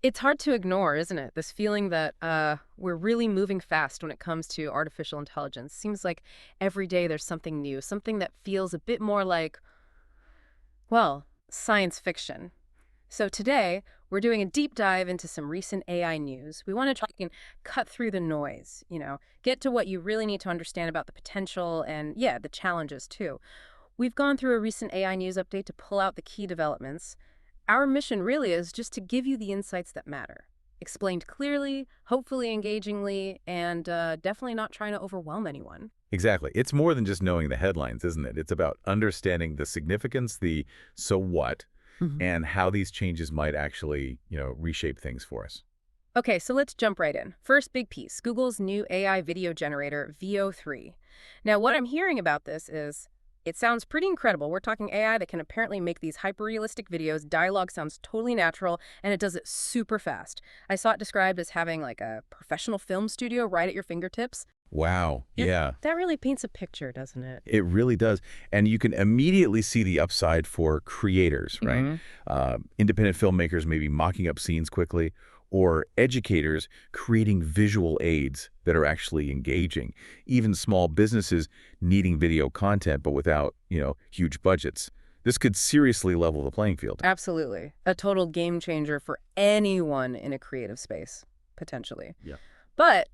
It's hard to ignore, isn't it? This feeling that we're really moving fast when it comes to artificial intelligence. Seems like every day there's something new, something that feels a bit more like, well, science fiction. So today, we're doing a deep dive into some recent AI news. We want to try and cut through the noise, get to what you really need to understand about the potential and, yeah, the challenges too. We've gone through a recent AI news update to pull out the key developments. Our mission really is just to give you the insights that matter. Explained clearly, hopefully engagingly, and definitely not trying to overwhelm anyone. Exactly. It's more than just knowing the headlines, isn't it? It's about understanding the significance, the so what, Mhm. and how these changes might actually, reshape things for us. Okay, so let's jump right in. First big piece, Google's new AI video generator, VO3. Now, what I'm hearing about this is it sounds pretty incredible. We're talking AI that can apparently make these hyper-realistic videos. Dialogue sounds totally natural, and it does it super fast. I saw it described as having like a professional film studio right at your fingertips. Wow. And Yeah, that really paints a picture, doesn't it? it really does. And you can immediately see the upside for creators, right? Hmm. Independent filmmakers maybe mocking up scenes quickly, or educators creating visual aids that are actually engaging. Even small businesses needing video content, but without, huge budgets. This could seriously level the playing field. Absolutely. A total game changer for anyone in a creative space, potentially. Yeah. But,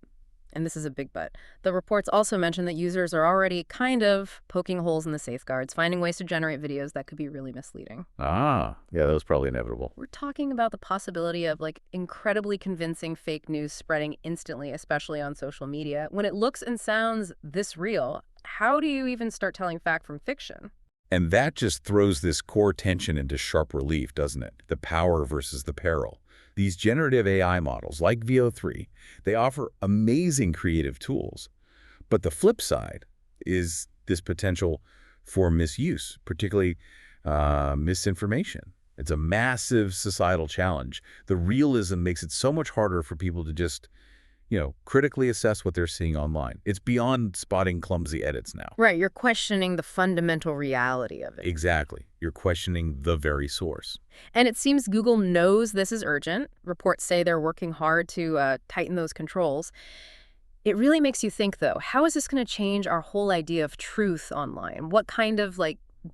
and this is a big but, the reports also mention that users are already kind of poking holes in the safeguards, finding ways to generate videos that could be really misleading. Ah, yeah, that was probably inevitable. We're talking about the possibility of like incredibly convincing fake news spreading instantly, especially on social media. When it looks and sounds this real, how do you even start telling fact from fiction? And that just throws this core tension into sharp relief, doesn't it? The power versus the peril. These generative AI models, like VO3, they offer amazing creative tools. But the flip side is this potential for misuse, particularly misinformation. It's a massive societal challenge. The realism makes it so much harder for people to just, critically assess what they're seeing online. It's beyond spotting clumsy edits now. Right, you're questioning the fundamental reality of it. Exactly. You're questioning the very source. And it seems Google knows this is urgent. Reports say they're working hard to tighten those controls. It really makes you think, though, how is this going to change our whole idea of truth online? What kind of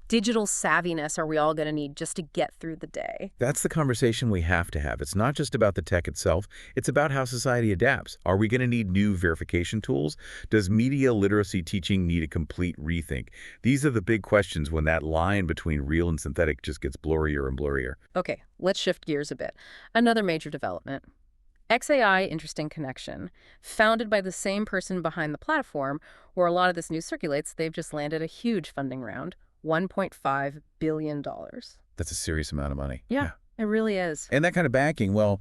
digital savviness are we all going to need just to get through the day? That's the conversation we have to have. It's not just about the tech itself. It's about how society adapts. Are we going to need new verification tools? Does media literacy teaching need a complete rethink? These are the big questions when that line between real and synthetic just gets blurrier and blurrier. Okay, let's shift gears a bit. Another major development. xAI, interesting connection. Founded by the same person behind the platform where a lot of this news circulates, they've just landed a huge funding round, $1.5 billion. That's a serious amount of money. Yeah, it really is. And that kind of backing, well,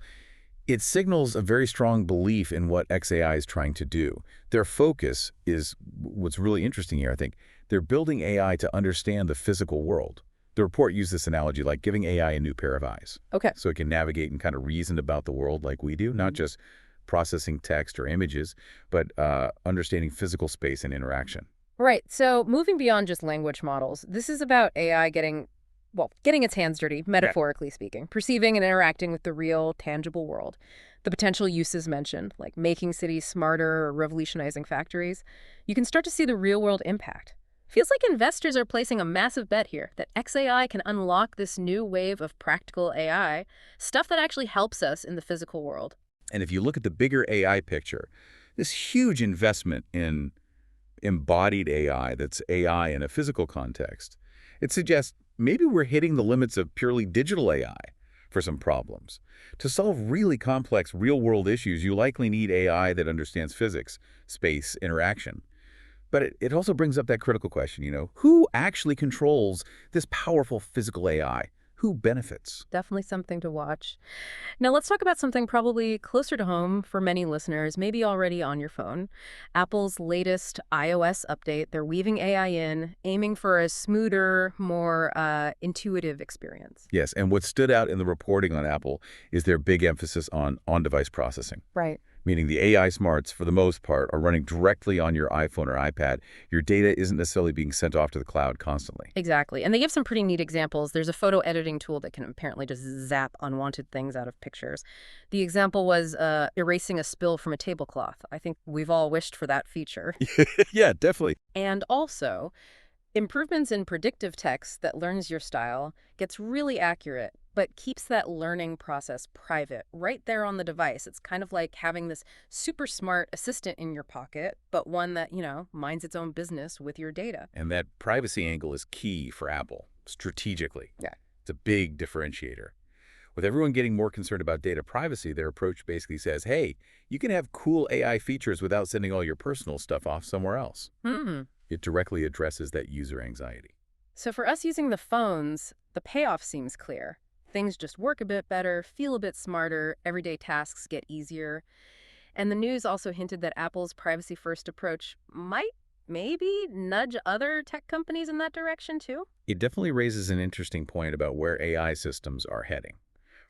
it signals a very strong belief in what xAI is trying to do. Their focus is what's really interesting here, I think. They're building AI to understand the physical world. The report used this analogy like giving AI a new pair of eyes Okay. so it can navigate and kind of reason about the world like we do, not just processing text or images, but understanding physical space and interaction. Right. So moving beyond just language models, this is about AI getting its hands dirty, metaphorically speaking, perceiving and interacting with the real, tangible world. The potential uses mentioned, like making cities smarter or revolutionizing factories, you can start to see the real-world impact. Feels like investors are placing a massive bet here that xAI can unlock this new wave of practical AI, stuff that actually helps us in the physical world. And if you look at the bigger AI picture, this huge investment in embodied AI that's AI in a physical context, it suggests maybe we're hitting the limits of purely digital AI for some problems. To solve really complex real-world issues, you likely need AI that understands physics, space, interaction. But it also brings up that critical question, who actually controls this powerful physical AI? Who benefits? Definitely something to watch. Now, let's talk about something probably closer to home for many listeners, maybe already on your phone. Apple's latest iOS update, they're weaving AI in, aiming for a smoother, more intuitive experience. Yes, and what stood out in the reporting on Apple is their big emphasis on on-device processing. Right. meaning the AI smarts, for the most part, are running directly on your iPhone or iPad. Your data isn't necessarily being sent off to the cloud constantly. Exactly. And they give some pretty neat examples. There's a photo editing tool that can apparently just zap unwanted things out of pictures. The example was erasing a spill from a tablecloth. I think we've all wished for that feature. Yeah, definitely. And also, improvements in predictive text that learns your style, gets really accurate, but keeps that learning process private right there on the device. It's kind of like having this super smart assistant in your pocket, but one that, minds its own business with your data. And that privacy angle is key for Apple, strategically. Yeah. It's a big differentiator. With everyone getting more concerned about data privacy, their approach basically says, hey, you can have cool AI features without sending all your personal stuff off somewhere else. Hmm. It directly addresses that user anxiety. So for us using the phones, the payoff seems clear. Things just work a bit better, feel a bit smarter, everyday tasks get easier. And the news also hinted that Apple's privacy-first approach might maybe nudge other tech companies in that direction too. It definitely raises an interesting point about where AI systems are heading.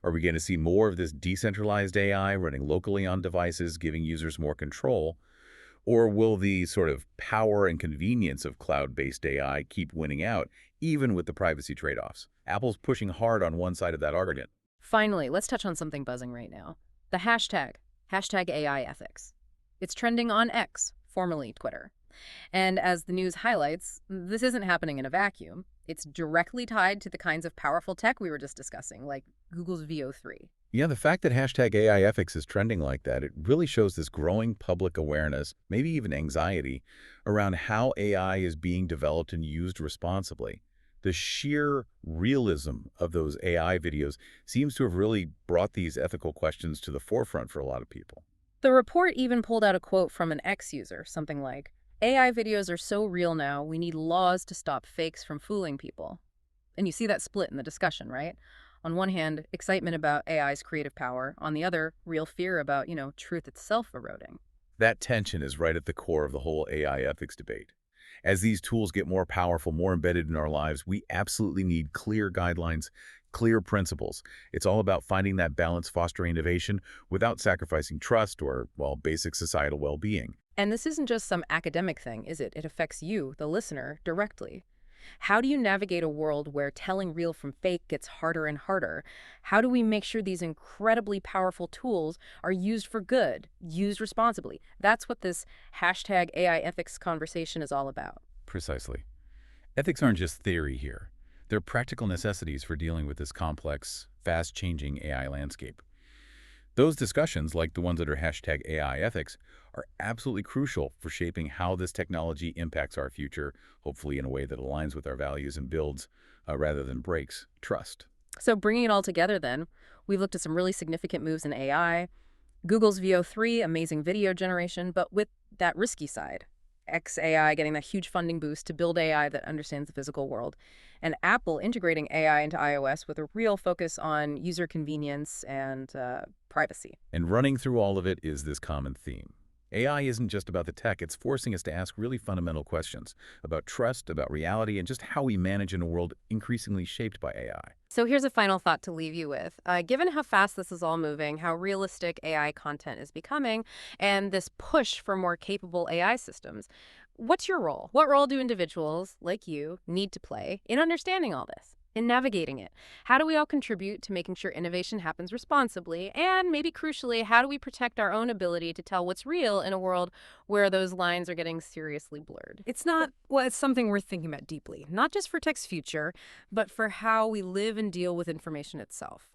Are we going to see more of this decentralized AI running locally on devices, giving users more control? Or will the sort of power and convenience of cloud-based AI keep winning out, even with the privacy trade-offs? Apple's pushing hard on one side of that argument. Finally, let's touch on something buzzing right now. The hashtag AI ethics. It's trending on X, formerly Twitter. And as the news highlights, this isn't happening in a vacuum. It's directly tied to the kinds of powerful tech we were just discussing, like Google's VO3. Yeah, the fact that hashtag AI ethics is trending like that, it really shows this growing public awareness, maybe even anxiety, around how AI is being developed and used responsibly. The sheer realism of those AI videos seems to have really brought these ethical questions to the forefront for a lot of people. The report even pulled out a quote from an X user, something like, AI videos are so real now, we need laws to stop fakes from fooling people. And you see that split in the discussion, right? On one hand, excitement about AI's creative power. On the other, real fear about, truth itself eroding. That tension is right at the core of the whole AI ethics debate. As these tools get more powerful, more embedded in our lives, we absolutely need clear guidelines, clear principles. It's all about finding that balance, fostering innovation without sacrificing trust or, well, basic societal well-being. And this isn't just some academic thing, is it? It affects you, the listener, directly. How do you navigate a world where telling real from fake gets harder and harder? How do we make sure these incredibly powerful tools are used for good, used responsibly? That's what this hashtag AI ethics conversation is all about. Precisely. Ethics aren't just theory here. They're practical necessities for dealing with this complex, fast-changing AI landscape. Those discussions, like the ones under hashtag AI ethics, are absolutely crucial for shaping how this technology impacts our future, hopefully in a way that aligns with our values and builds, rather than breaks, trust. So bringing it all together then, we've looked at some really significant moves in AI, Google's VO3, amazing video generation, but with that risky side. xAI getting that huge funding boost to build AI that understands the physical world, and Apple integrating AI into iOS with a real focus on user convenience and privacy. And running through all of it is this common theme. AI isn't just about the tech, it's forcing us to ask really fundamental questions about trust, about reality, and just how we manage in a world increasingly shaped by AI. So here's a final thought to leave you with. Given how fast this is all moving, how realistic AI content is becoming, and this push for more capable AI systems, what's your role? What role do individuals like you need to play in understanding all this, in navigating it? How do we all contribute to making sure innovation happens responsibly? And maybe crucially, how do we protect our own ability to tell what's real in a world where those lines are getting seriously blurred? It's something worth thinking about deeply, not just for tech's future, but for how we live and deal with information itself.